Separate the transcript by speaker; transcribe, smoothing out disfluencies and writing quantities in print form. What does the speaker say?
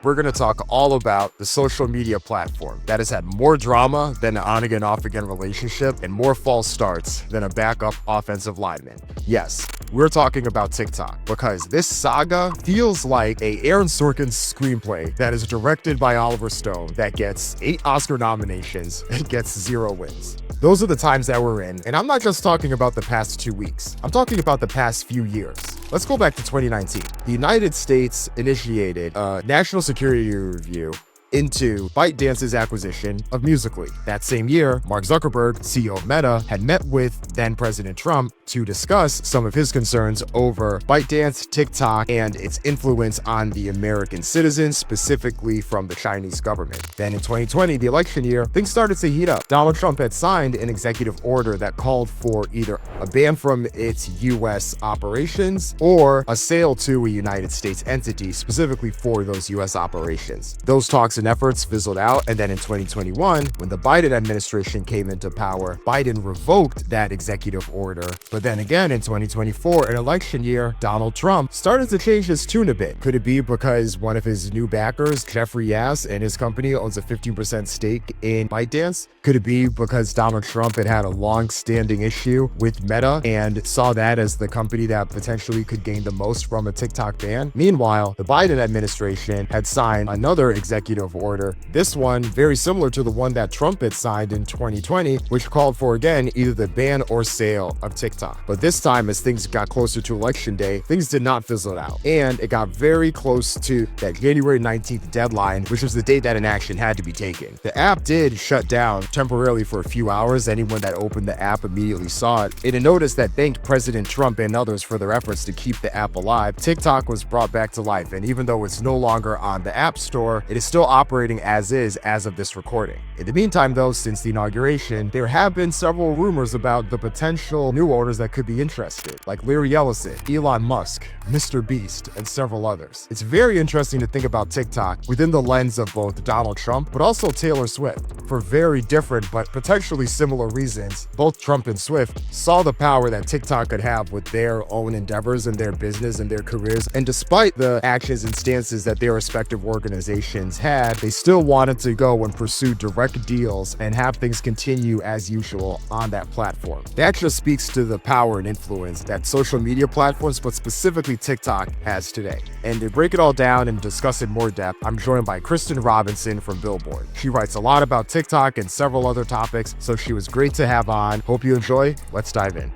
Speaker 1: We're going to talk all about the social media platform that has had more drama than an on-again, off-again relationship and more false starts than a backup offensive lineman. Yes, we're talking about TikTok because this saga feels like a Aaron Sorkin's screenplay that is directed by Oliver Stone that gets 8 Oscar nominations and gets 0 wins. Those are the times that we're in, and I'm not just talking about the past 2 weeks. I'm talking about the past few years. Let's go back to 2019. The United States initiated a national security review into ByteDance's acquisition of Musical.ly. That same year, Mark Zuckerberg, CEO of Meta, had met with then President Trump to discuss some of his concerns over ByteDance, TikTok, and its influence on the American citizens, specifically from the Chinese government. Then in 2020, the election year, things started to heat up. Donald Trump had signed an executive order that called for either a ban from its U.S. operations or a sale to a United States entity specifically for those U.S. operations. Those talks and efforts fizzled out, and then in 2021, when the Biden administration came into power, Biden revoked that executive order. But then again, in 2024, an election year, Donald Trump started to change his tune a bit. Could it be because one of his new backers, Jeffrey Yass, and his company owns a 15% stake in ByteDance? Could it be because Donald Trump had a long-standing issue with Meta and saw that as the company that potentially could gain the most from a TikTok ban? Meanwhile, the Biden administration had signed another executive order, this one very similar to the one that Trump had signed in 2020, which called for, again, either the ban or sale of TikTok. But this time, as things got closer to election day, things did not fizzle out, and it got very close to that January 19th deadline, which was the date that an action had to be taken. The app did shut down temporarily for a few hours. Anyone that opened the app immediately saw it. It noticed that thanked President Trump and others for their efforts to keep the app alive. TikTok was brought back to life, and even though it's no longer on the App Store, it is still operating as is as of this recording. In the meantime, though, since the inauguration, there have been several rumors about the potential new owners that could be interested, like Larry Ellison, Elon Musk, Mr. Beast, and several others. It's very interesting to think about TikTok within the lens of both Donald Trump, but also Taylor Swift. For very different but potentially similar reasons, both Trump and Swift saw the power that TikTok could have with their own endeavors and their business and their careers. And despite the actions and stances that their respective organizations had, they still wanted to go and pursue direct deals and have things continue as usual on that platform. That just speaks to the power and influence that social media platforms, but specifically TikTok, has today. And to break it all down and discuss it more depth, I'm joined by Kristen Robinson from Billboard. She writes a lot about TikTok and several other topics, so she was great to have on. Hope you enjoy. Let's dive in.